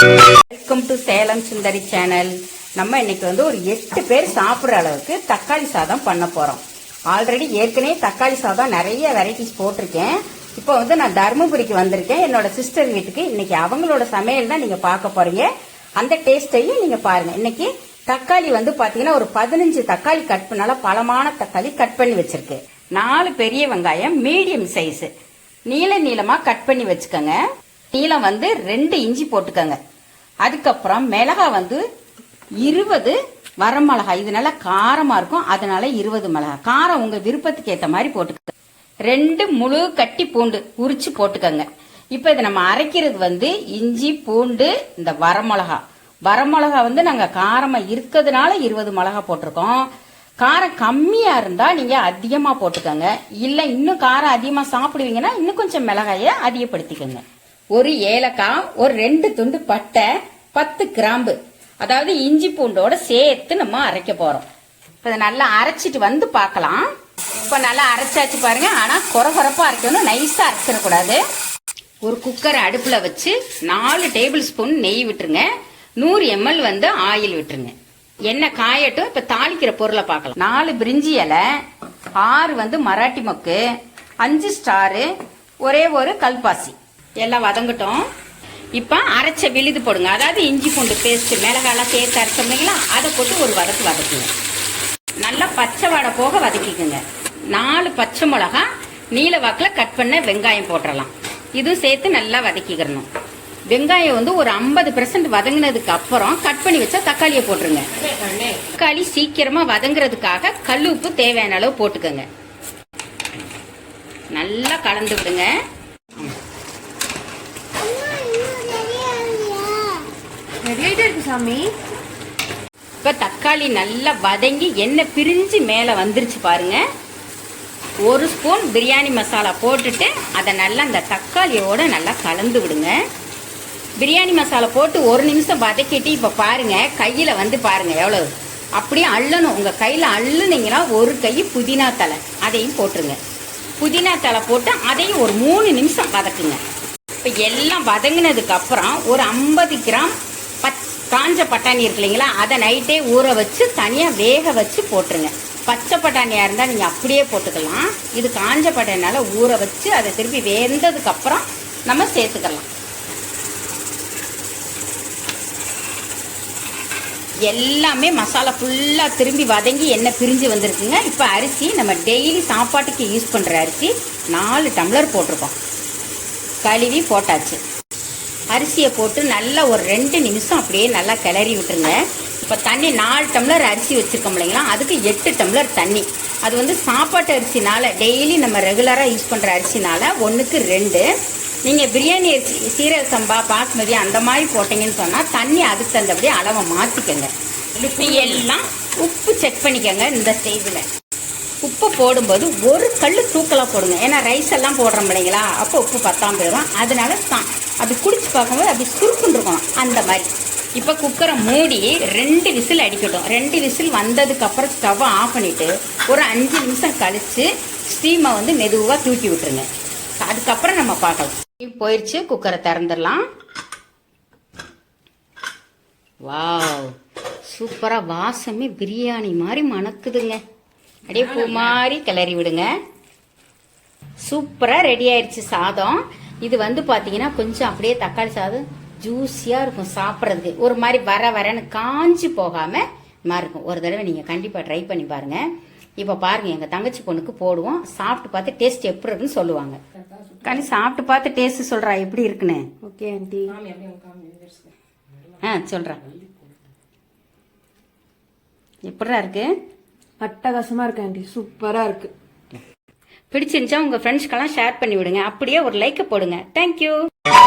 Welcome to Salem Sundari channel. நம்ம இன்னைக்கு வந்து ஒரு 8 பேர் சாப்பிட்ற அளவுக்கு தக்காளி சாதம் பண்ண போறோம். ஆல்ரெடி ஏற்கனவே தக்காளி சாதம் நிறைய வெரைட்டிஸ் போட்டிருக்கேன். இப்போ வந்து நான் தருமபுரிக்கு வந்திருக்கேன், என்னோட சிஸ்டர் வீட்டுக்கு. இன்னைக்கு அவங்களோட சமையல் தான் நீங்க பார்க்க போறீங்க. அந்த டேஸ்டையும் நீங்க பாருங்க. இன்னைக்கு தக்காளி வந்து பாத்தீங்கன்னா ஒரு 15 தக்காளி கட் பண்ணால பழமான தக்காளி கட் பண்ணி வச்சிருக்கு. 4 பெரிய வெங்காயம் மீடியம் சைஸ் நீளமா கட் பண்ணி வச்சுக்கோங்க. நீளம் வந்து 2 இன்ச்சு போட்டுக்கோங்க. அதுக்கப்புறம் மிளகா வந்து 20 வரமிளகா. இது நல்லா காரமா இருக்கும், அதனால 20 மிளகா. காரம் உங்க விருப்பத்துக்கு ஏற்ற மாதிரி போட்டுக்கோங்க. 2 முழு கட்டி பூண்டு உரிச்சு போட்டுக்கோங்க. இப்ப இதை நம்ம அரைக்கிறது வந்து இஞ்சி பூண்டு இந்த வரமிளகா வந்து நாங்க காரமா இருக்கிறதுனால 20 மிளகா போட்டிருக்கோம். காரம் கம்மியா இருந்தா நீங்க அதிகமா போட்டுக்கோங்க. இல்ல இன்னும் காரம் அதிகமா சாப்பிடுவீங்கன்னா இன்னும் கொஞ்சம் மிளகாய அதிகப்படுத்திக்கோங்க. ஒரு ஏலக்காய், ஒரு 2 துண்டு பட்டை, 10 கிராம்பு, அதாவது இஞ்சி பூண்டோட சேர்த்து நம்ம அரைக்க போறோம். இப்ப நல்லா அரைச்சிட்டு வந்து பார்க்கலாம். இப்ப நல்லா அரைச்சாச்சு பாருங்க. ஆனா கொரகொரப்பா அரைக்கணும், நைஸா அரைச்சிடக்கூடாது. ஒரு குக்கரை அடுப்புல வச்சு 4 டேபிள் ஸ்பூன் நெய் விட்டுருங்க. 100 ml வந்து ஆயில் விட்டுருங்க. எண்ணெய் காயட்டும். இப்ப தாளிக்கிற பொருளை பார்க்கலாம். 4 பிரிஞ்சி இலை, 6 வந்து மராட்டி மொக்கு, 5 ஸ்டாரு, ஒரே ஒரு கல்பாசி. எல்லாம் வதங்கட்டும். இப்ப அரைச்ச விழுது போடுங்க. அதாவது இஞ்சி பூண்டு பேஸ்ட் மிளகாலாம் சேர்த்து அரைச்சோம்னா அதை போட்டு ஒரு வதக்குங்க. நல்லா பச்சை வாடை போக வதக்கிக்குங்க. 4 பச்சை மிளகா நீல வாக்கில் கட் பண்ண வெங்காயம் போட்டுடலாம். இதுவும் சேர்த்து நல்லா வதக்கிக்கிறணும். வெங்காயம் வந்து ஒரு 50% வதங்கினதுக்கு அப்புறம் கட் பண்ணி வச்சா தக்காளியை போட்டுருங்க. தக்காளி சீக்கிரமா வதங்குறதுக்காக கல் உப்பு தேவையான அளவு போட்டுக்கோங்க. நல்லா கலந்து விடுங்க. இப்ப தக்காளி நல்லா வதங்கி எண்ணெய் பிரிஞ்சு மேல வந்துருச்சு பாருங்க. 1 ஸ்பூன் பிரியாணி மசாலா போட்டுட்டு அதை நல்லா அந்த தக்காளியோட நல்லா கலந்து விடுங்க. பிரியாணி மசாலா போட்டு 1 நிமிஷம் வதக்கிட்டு இப்ப பாருங்க கையில வந்து பாருங்க எவ்வளவு அப்படியே அள்ளணும். உங்க கையில அள்ளுனீங்கன்னா ஒரு கை புதினா தலை அதையும் போட்டுருங்க. புதினா தலை போட்டு அதையும் ஒரு 3 நிமிஷம் வதக்குங்க. இப்ப எல்லாம் வதங்கினதுக்கு அப்புறம் ஒரு 50 கிராம் காஞ்ச பட்டாணி இருக்கு இல்லைங்களா, அதை நைட்டே ஊற வச்சு தனியா வேக வச்சு போட்டுருங்க. பச்சை பட்டாணியா இருந்தா நீங்க அப்படியே போட்டுக்கலாம். இது காஞ்ச பட்டாணியால ஊற வச்சு அதை திருப்பி வேந்ததுக்கு அப்புறம் நம்ம சேர்த்துக்கலாம். எல்லாமே மசாலா ஃபுல்லா திரும்பி வதங்கி எண்ணெய் பிரிஞ்சு வந்திருக்குங்க. இப்ப அரிசி நம்ம டெய்லி சாப்பாட்டுக்கு யூஸ் பண்ற அரிசி 4 டம்ளர் போட்டிருக்கோம். கழுவி போட்டாச்சு. அரிசியை போட்டு நல்லா ஒரு 2 நிமிஷம் அப்படியே நல்லா கிளறி விட்டுருங்க. இப்போ தண்ணி 4 டம்ளர் அரிசி வச்சுருக்கோம் இல்லைங்களா, அதுக்கு 8 டம்ளர் தண்ணி. அது வந்து சாப்பாட்டு அரிசினால டெய்லி நம்ம ரெகுலராக யூஸ் பண்ணுற அரிசினால 1க்கு 2. நீங்கள் பிரியாணி அரிசி சீரக சம்பா பாஸ்மதி அந்த மாதிரி போட்டிங்கன்னு சொன்னால் தண்ணி அதுக்கு தந்தபடியே அளவை மாற்றிக்கோங்க. இப்போ எல்லாம் உப்பு செக் பண்ணிக்கோங்க. இந்த ஸ்டேஜில் உப்பு போடும்போது ஒரு கல் தூக்கலாக போடுங்க. ஏன்னா ரைஸ் எல்லாம் போடுறோம் இல்லைங்களா, அப்போ உப்பு பத்தாம போயிடும். அதனால அப்படி குடிச்சு பார்க்கும்போது அப்படி சுருக்குன்னு இருக்கணும் அந்த மாதிரி. இப்போ குக்கரை மூடி 2 விசில் அடிக்கட்டும். 2 விசில் வந்ததுக்கு அப்புறம் ஸ்டவ்வை ஆஃப் பண்ணிட்டு ஒரு 5 நிமிஷம் கழிச்சு ஸ்டீமை வந்து மெதுவாக தூக்கி விட்டுருங்க. அதுக்கப்புறம் நம்ம பார்க்கலாம். போயிடுச்சு, குக்கரை திறந்துடலாம். வாவ், சூப்பரா வாசமே பிரியாணி மாதிரி மணக்குதுங்க. அப்படியே பூ மாதிரி கிளறி விடுங்க. சூப்பரா ரெடி ஆயிடுச்சு சாதம். இது வந்து பாத்தீங்கன்னா கொஞ்சம் அப்படியே தக்காளி சாதம் ஜூஸியா இருக்கும். சாப்பிட்றதுக்கு ஒரு மாதிரி வரன்னு காஞ்சி போகாம மாதிரி இருக்கும். ஒரு தடவை நீங்க கண்டிப்பா ட்ரை பண்ணி பாருங்க. இப்ப பாருங்க எங்க தங்கச்சி பொண்ணுக்கு போடுவோம். சாப்பிட்டு பார்த்து டேஸ்ட் எப்படி இருக்குன்னு சொல்லுவாங்க. கனி சாப்பிட்டு பார்த்து டேஸ்ட் சொல்றா எப்படி இருக்குன்னு. Okay aunty. சொல்றேன் எப்படா இருக்கு. அட்டகாசமா இருக்கு ஆண்டி, சூப்பரா இருக்கு. பிடிச்சிருந்துச்சா உங்க ஃப்ரெண்ட்ஸ்க்கெல்லாம் ஷேர் பண்ணி விடுங்க. அப்படியே ஒரு லைக் போடுங்க. தேங்க்யூ.